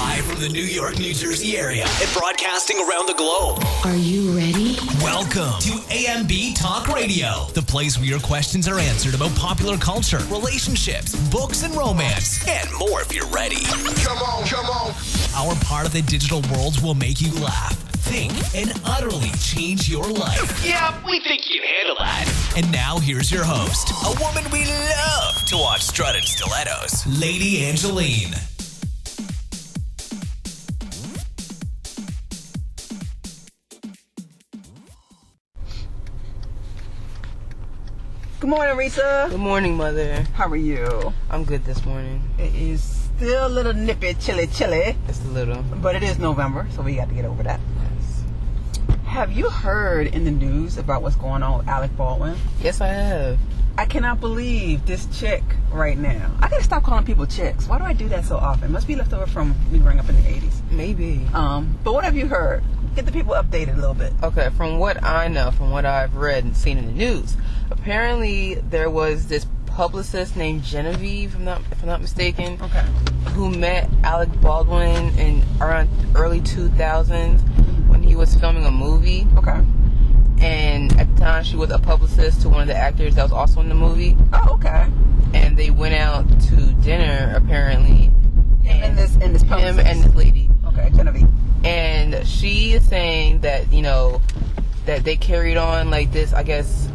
Live from the New York, New Jersey area and broadcasting around the globe. Are you ready? Welcome to AMB Talk Radio, the place where your questions are answered about popular culture, relationships, books, and romance, and more if you're ready. Come on, come on. Our part of the digital world will make you laugh, think, and utterly change your life. Yeah, we think you can handle that. And now here's your host, a woman we love to watch strut in stilettos, Lady Angeline. Good morning, Resa. Good morning, Mother. How are you? I'm good this morning. It is still a little nippy, chilly. Just a little. But it is November, so we got to get over that. Yes. Have you heard in the news about what's going on with Alec Baldwin? Yes, I have. I cannot believe this chick right now. I got to stop calling people chicks. Why do I do that so often? It must be left over from me growing up in the 80s. Maybe. But what have you heard? Get the people updated a little bit. Okay, from what I know, from what I've read and seen in the news, apparently there was this publicist named Genevieve, if I'm not mistaken, okay, who met Alec Baldwin in around early 2000s when he was filming a movie. Okay. And at the time, she was a publicist to one of the actors that was also in the movie. Oh, okay. And they went out to dinner, apparently. And this publicist. Him and this lady. Okay, Genevieve. And she is saying that, you know, that they carried on like this, I guess,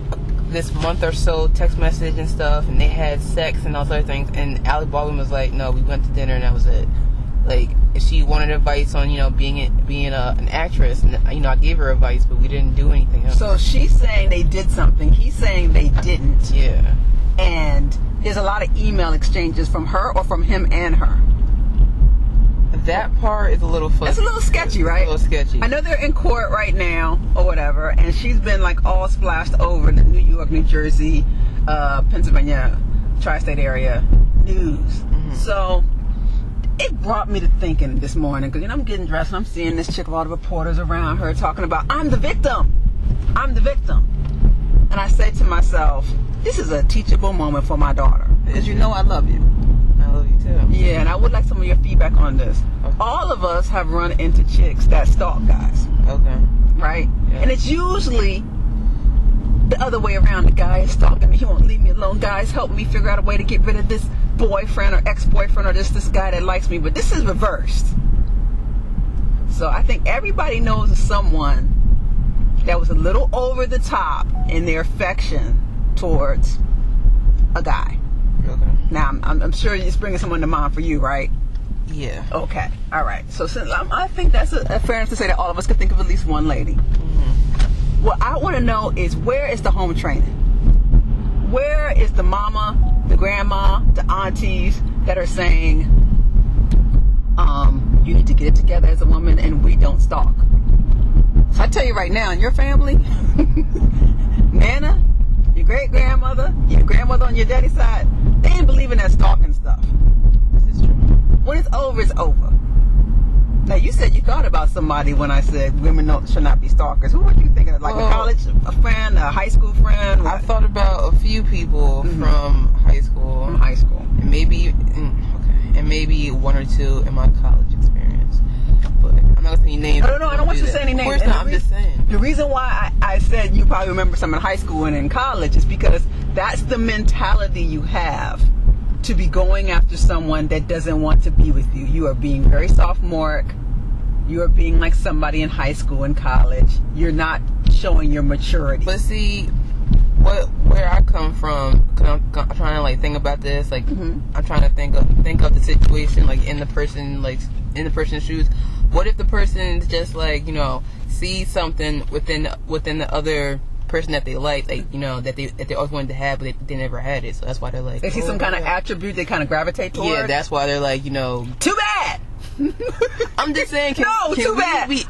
this month or so, text message and stuff, and they had sex and all those other things. And Alec Baldwin was like, no, we went to dinner and that was it. Like, she wanted advice on, you know, being an actress. And, you know, I gave her advice, but we didn't do anything else. So she's saying they did something. He's saying they didn't. Yeah. And there's a lot of email exchanges from her or from him and her. That part is a little fuzzy. It's a little sketchy, right? A little sketchy. I know they're in court right now or whatever, and she's been like all splashed over the New York, New Jersey, Pennsylvania, tri-state area news. Mm-hmm. So it brought me to thinking this morning, because, you know, I'm getting dressed and I'm seeing this chick with all the reporters around her talking about, I'm the victim. And I said to myself, this is a teachable moment for my daughter, because you know I love you. I love you too. Yeah, and I would like some of your feedback on this. Okay. All of us have run into chicks that stalk guys. Okay. Right? Yeah. And it's usually the other way around. The guy is stalking me. He won't leave me alone. Guys, help me figure out a way to get rid of this boyfriend or ex-boyfriend or this guy that likes me. But this is reversed. So I think everybody knows someone that was a little over the top in their affection towards a guy. Okay. Now, I'm sure it's bringing someone to mind for you, right? Yeah. Okay. All right. So since I think that's a fair enough to say that all of us could think of at least one lady. Mm-hmm. What I want to know is, where is the home training? Where is the mama, the grandma, the aunties that are saying, you need to get it together as a woman and we don't stalk? So I tell you right now, in your family, Nana, your great-grandmother, your grandmother on your daddy's side, they ain't believe in that stalking stuff. This is true. When it's over, it's over. Now, you said you thought about somebody when I said women should not be stalkers. Who would you think of? Like a college friend, a high school friend? I thought about a few people from high school. From high school. And maybe one or two in my college experience. But I'm not going to say any names. I don't want you to say any names. Of course not, I'm just saying. The reason why I said you probably remember some in high school and in college is because that's the mentality you have to be going after someone that doesn't want to be with you. You are being very sophomoric. You are being like somebody in high school and college. You're not showing your maturity. But see, where I come from, cause I'm trying to like think about this. Like I'm trying to think of the situation, like in the person's shoes. What if the person's just like, you know, sees something within the other person that they like, you know, that they always wanted to have, but they never had it. So that's why they're like, they see some kind of attribute they kind of gravitate toward. Yeah, that's why they're like, you know, too bad. I'm just saying, can we be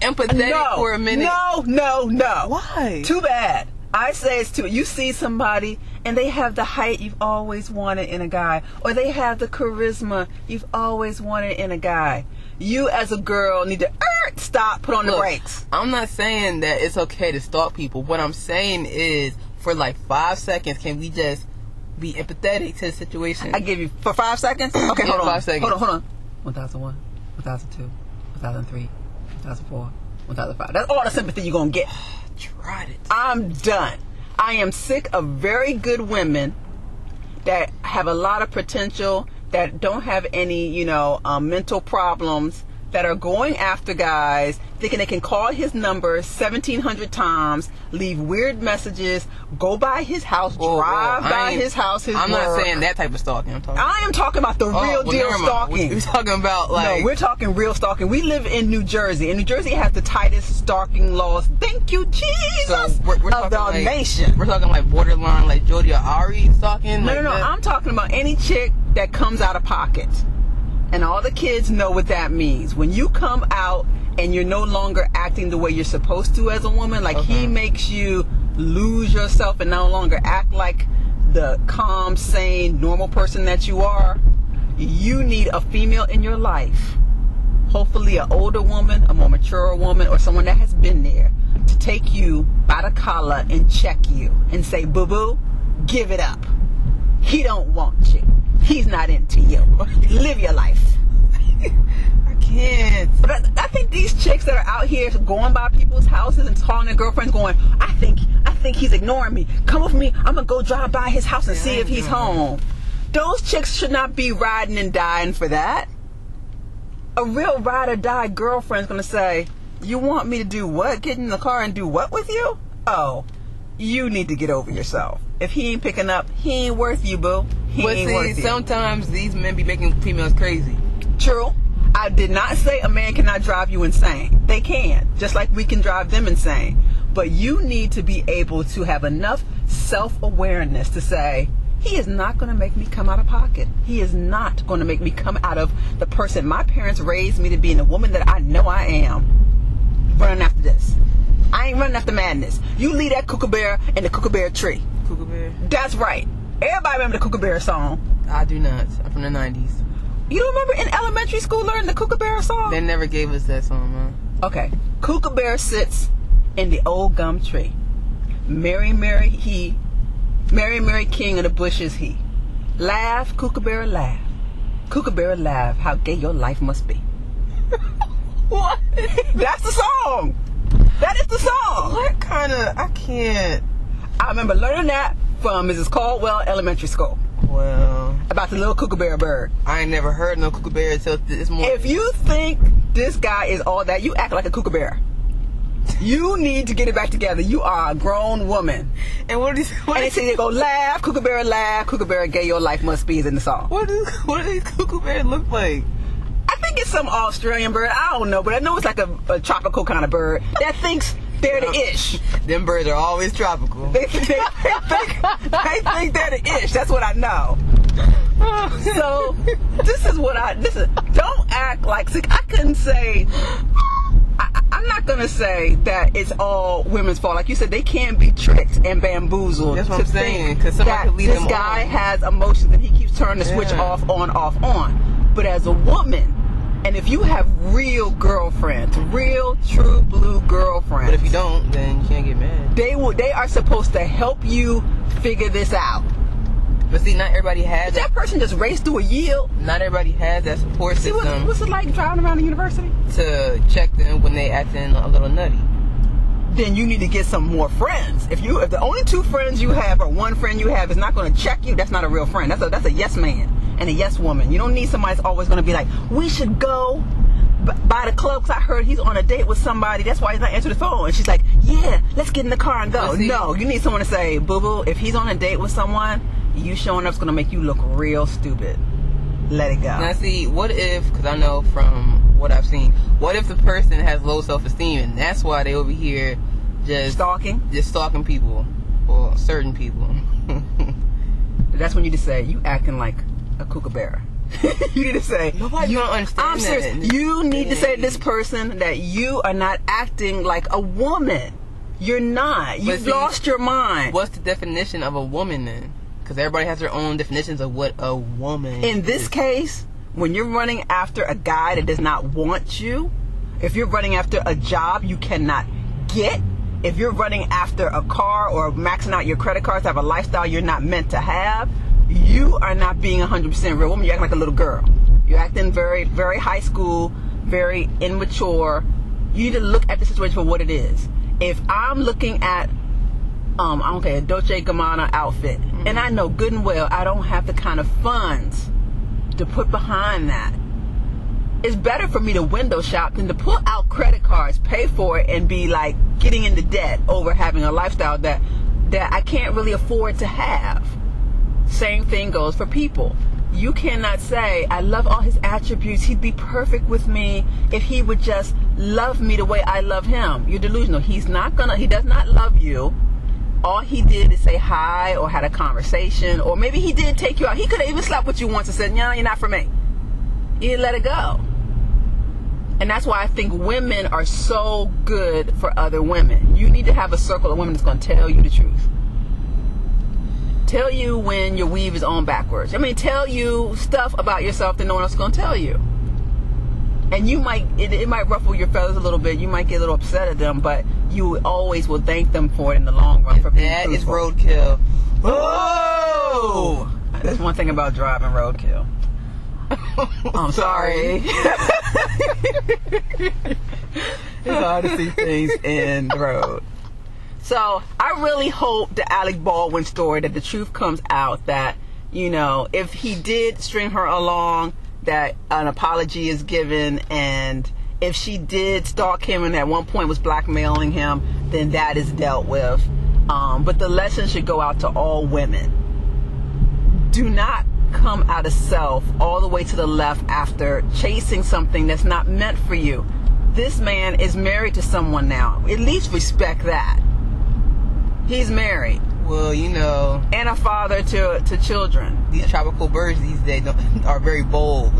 empathetic for a minute? No. Why? Too bad. I say it's too. You see somebody and they have the height you've always wanted in a guy, or they have the charisma you've always wanted in a guy. You as a girl need to stop, put on the brakes. I'm not saying that it's okay to stalk people. What I'm saying is, for like 5 seconds, can we just be empathetic to the situation? I give you for 5 seconds. Okay, hold on. 5 seconds. Hold on. 1001. 1002, 1003, 1004, 1005. That's all the sympathy you're going to get. Tried it. I'm done. I am sick of very good women that have a lot of potential, that don't have any, mental problems, that are going after guys, thinking they can call his number 1,700 times, leave weird messages, go by his house, drive by his house, his I'm work. not saying that type of stalking. I am talking about the real deal stalking. We're talking about No, we're talking real stalking. We live in New Jersey, and New Jersey has the tightest stalking laws. Thank you, Jesus, so we're of the nation. We're talking like borderline, like Jodi or Ari stalking. No. I'm talking about any chick that comes out of pocket. And all the kids know what that means. When you come out and you're no longer acting the way you're supposed to as a woman, like he makes you lose yourself and no longer act like the calm, sane, normal person that you are, you need a female in your life, hopefully an older woman, a more mature woman, or someone that has been there, to take you by the collar and check you and say, boo-boo, give it up. He don't want you. He's not into you. Live your life. I can't. But I think these chicks that are out here going by people's houses and calling their girlfriends going, I think he's ignoring me. Come with me. I'm going to go drive by his house and see if he's home. Those chicks should not be riding and dying for that. A real ride or die girlfriend's going to say, you want me to do what? Get in the car and do what with you? Oh, you need to get over yourself. If he ain't picking up, he ain't worth you, boo. He ain't worth you. Sometimes these men be making females crazy. True. I did not say a man cannot drive you insane. They can, just like we can drive them insane. But you need to be able to have enough self-awareness to say, he is not going to make me come out of pocket. He is not going to make me come out of the person my parents raised me to be and the woman that I know I am. Running after this. I ain't running after madness. You leave that Kookaburra in the Kookaburra tree. Kookaburra? That's right. Everybody remember the Kookaburra song. I do not. I'm from the 90s. You don't remember in elementary school learning the Kookaburra song? They never gave us that song, man. Okay. Kookaburra sits in the old gum tree. Merry, merry he. Merry, merry king of the bushes he. Laugh, Kookaburra, laugh. Kookaburra, laugh. How gay your life must be. What? That's the song. That is the song. What kind of... I can't... I remember learning that from Mrs. Caldwell Elementary School. Well... About the little Kookaburra bird. I ain't never heard no Kookaburra until this morning. If you think this guy is all that, you act like a Kookaburra. You need to get it back together. You are a grown woman. And what is... And they say they go, laugh, Kookaburra, gay your life must be is in the song. What do these Kookaburras look like? I think it's some Australian bird. I don't know, but I know it's like a tropical kind of bird that thinks they're the ish. Them birds are always tropical. They think they're the ish. That's what I know. So don't act like, I couldn't say, I'm not going to say that it's all women's fault. Like you said, they can be tricked and bamboozled. That's what to I'm saying. think Because somebody could lead this them guy on. has emotions and he keeps turning the switch off, on. But as a woman, and if you have real girlfriends, real true blue girlfriends, But if you don't, then you can't get mad. they are supposed to help you figure this out. But see, not everybody has That person just raced through a yield. Not everybody has that support See system what's it like driving around the university? to check them when they acting a little nutty. Then you need to get some more friends. If the only two friends you have or one friend you have is not going to check you, that's not a real friend. That's a yes man and a yes woman. You don't need somebody that's always going to be like, we should go by the club because I heard he's on a date with somebody. That's why he's not answering the phone. And she's like, yeah, let's get in the car and go. No, you need someone to say, boo-boo, if he's on a date with someone, you showing up's going to make you look real stupid. Let it go. Now see, what if, because I know from what I've seen, what if the person has low self-esteem and that's why they over here just stalking people, or certain people. That's when you just say, you acting like a Kookaburra. You need to say, Nobody don't understand I'm serious. that. You need to say to this person that you are not acting like a woman. You're not. You've lost your mind. What's the definition of a woman then? Because everybody has their own definitions of what a woman In this case, when you're running after a guy that does not want you, if you're running after a job you cannot get, if you're running after a car or maxing out your credit cards to have a lifestyle you're not meant to have, you are not being 100% real woman. You're acting like a little girl. You're acting very, very high school, very immature. You need to look at the situation for what it is. If I'm looking at a Dolce & Gabbana outfit, and I know good and well I don't have the kind of funds to put behind that, it's better for me to window shop than to pull out credit cards, pay for it, and be like getting into debt over having a lifestyle that I can't really afford to have. Same thing goes for people. You cannot say, I love all his attributes, he'd be perfect with me if he would just love me the way I love him. You're delusional. He does not love you. All he did is say hi or had a conversation, or maybe he did take you out. He could have even slept with you once and said, no, you're not for me. You let it go. And that's why I think women are so good for other women. You need to have a circle of women that's going to tell you the truth. Tell you when your weave is on backwards. Tell you stuff about yourself that no one else is going to tell you. And you might, it might ruffle your feathers a little bit. You might get a little upset at them, but you always will thank them for it in the long run. For being that truthful. Is roadkill. Oh! That's one thing about driving roadkill. I'm sorry. It's hard to see things in the road. So I really hope the Alec Baldwin story, that the truth comes out, that, if he did string her along, that an apology is given, and if she did stalk him and at one point was blackmailing him, then that is dealt with. But the lesson should go out to all women. Do not come out of self all the way to the left after chasing something that's not meant for you. This man is married to someone now. At least respect that. He's married. Well, and a father to children. These tropical birds these days are very bold.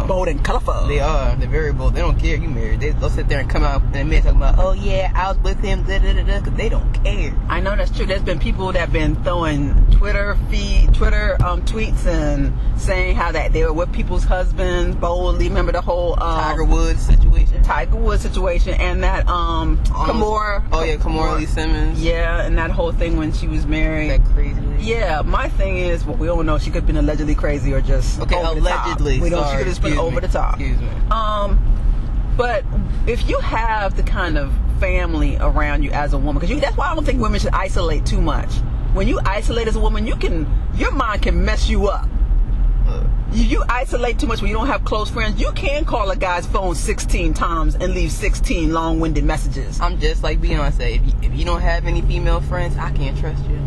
Bold and colorful. They are. They're very bold. They don't care if you married. They'll sit there and come out in a minute talking about, oh yeah, I was with him, because they don't care. I know that's true. There's been people that have been throwing Twitter tweets and saying how that they were with people's husbands boldly. Remember the whole Tiger Woods situation, and that Kimora. Oh yeah, Kimora Lee Simmons. Yeah, and that whole thing when she was married. That crazy lady. Yeah, my thing is, well, we don't know. She could have been allegedly crazy or just okay, over allegedly. The top. We know she could have just been over the top. Excuse me. But if you have the kind of family around you as a woman, because that's why I don't think women should isolate too much. When you isolate as a woman, your mind can mess you up. You isolate too much when you don't have close friends. You can call a guy's phone 16 times and leave 16 long-winded messages. I'm just like Beyonce. If you don't have any female friends, I can't trust you.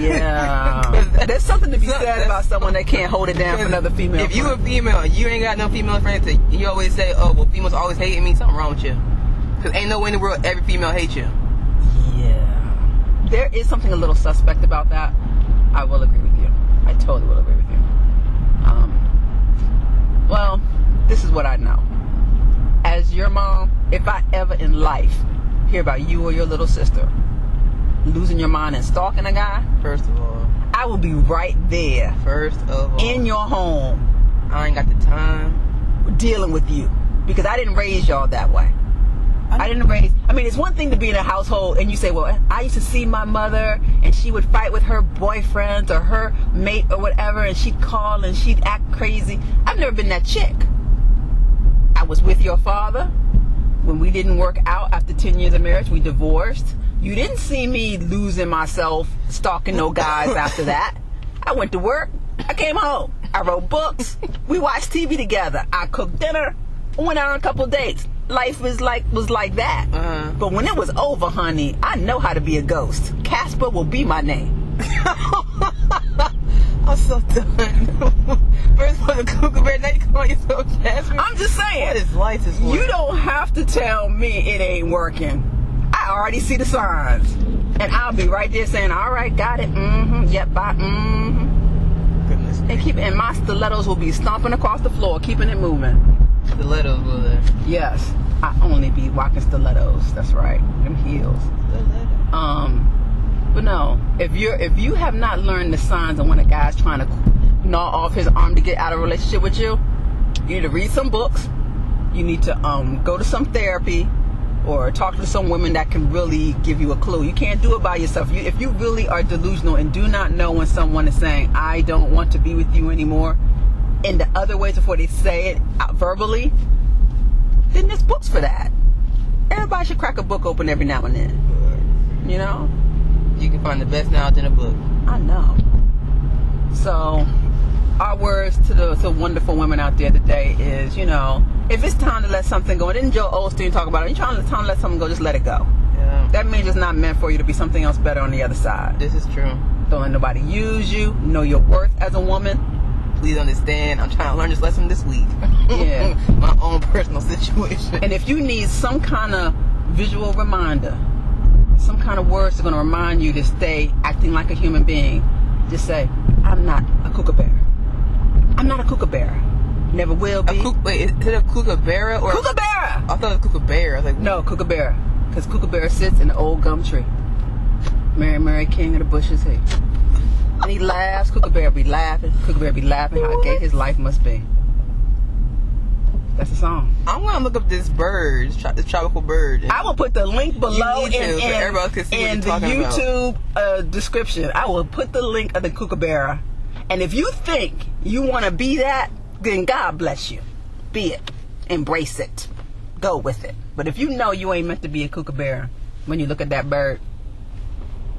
Yeah. There's something to be said about someone that can't hold it down for another female. If you a female, you ain't got no female friends, you always say, oh, well, females always hating me. Something wrong with you. Because ain't no way in the world every female hates you. Yeah. There is something a little suspect about that. I will agree with you. I totally will agree with you. Well, this is what I know. As your mom, if I ever in life hear about you or your little sister losing your mind and stalking a guy, first of all, I will be right there. First of all, in your home. I ain't got the time dealing with you because I didn't raise y'all that way. It's one thing to be in a household and you say, well, I used to see my mother and she would fight with her boyfriend or her mate or whatever, and she'd call and she'd act crazy. I've never been that chick. I was with your father when we didn't work out after 10 years of marriage. We divorced. You didn't see me losing myself, stalking no guys after that. I went to work. I came home. I wrote books. We watched TV together. I cooked dinner. Went out on a couple of dates. Life was like that. Uh-huh. But when it was over, honey, I know how to be a ghost. Casper will be my name. I'm so done. First of all, the Kookaburra, now you call yourself Casper. I'm just saying. What is life is for? You don't have to tell me it ain't working. I already see the signs. And I'll be right there saying, all right, got it. Mm-hmm. Yep, bye. Mm-hmm. Goodness. And my stilettos will be stomping across the floor, keeping it moving. Stilettos, will they? Yes. I only be walking stilettos. That's right. Them heels. But no, if you have not learned the signs of when a guy's trying to gnaw off his arm to get out of a relationship with you, you need to read some books. You need to go to some therapy or talk to some women that can really give you a clue. You can't do it by yourself. If you really are delusional and do not know when someone is saying, I don't want to be with you anymore, in the other ways before they say it out verbally, then there's books for that. Everybody should crack a book open every now and then. You know? You can find the best knowledge in a book. I know. So, our words to the wonderful women out there today is, you know, if it's time to let something go, didn't Joe Osteen talk about it? You're trying to let something go, just let it go. Yeah. That means it's not meant for you to be something else better on the other side. This is true. Don't let nobody use you. Know your worth as a woman. Please understand, I'm trying to learn this lesson this week. Yeah. My own personal situation. And if you need some kind of visual reminder, some kind of words that are going to remind you to stay acting like a human being, just say, I'm not a kookaburra. I'm not a kookaburra. Never will be. Wait, is it a kookaburra? Or Kookaburra! I thought it was kookaburra. I was like, no, kookaburra. Because kookaburra sits in the old gum tree. Mary, king of the bushes here. And he laughs. Kookaburra be laughing. Kookaburra be laughing how gay his life must be. That's the song. I'm going to look up this bird, this tropical bird. I will put the link below in the YouTube description. I will put the link of the kookaburra. And if you think you want to be that, then God bless you. Be it. Embrace it. Go with it. But if you know you ain't meant to be a kookaburra when you look at that bird,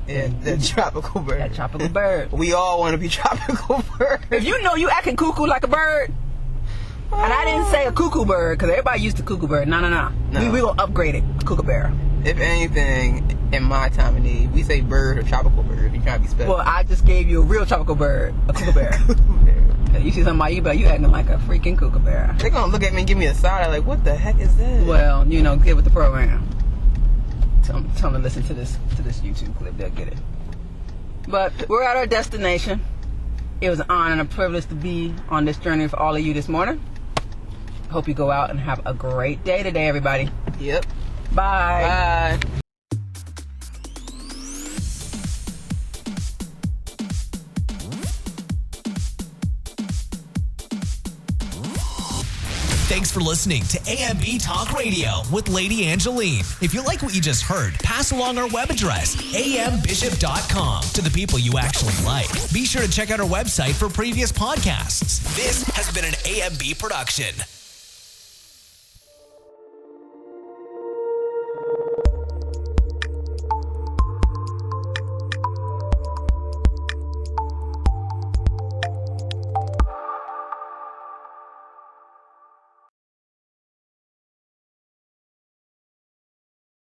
yeah, that tropical bird. That tropical bird. We all want to be tropical birds. If you know you acting cuckoo like a bird, and I didn't say a cuckoo bird because everybody used to cuckoo bird. No. We will upgrade it. Kookaburra. If anything, in my time of need, we say bird or tropical bird if you're trying to be special. Well, I just gave you a real tropical bird, a kookaburra. You see somebody, you acting like a freaking kookaburra. They're going to look at me and give me a side eye like, what the heck is that? Well, you know, get with the program. Tell them to listen to this YouTube clip. They'll get it. But we're at our destination. It was an honor and a privilege to be on this journey for all of you this morning. Hope you go out and have a great day today, everybody. Yep. Bye. Bye. Thanks for listening to AMB Talk Radio with Lady Angeline. If you like what you just heard, pass along our web address, ambishop.com, to the people you actually like. Be sure to check out our website for previous podcasts. This has been an AMB production.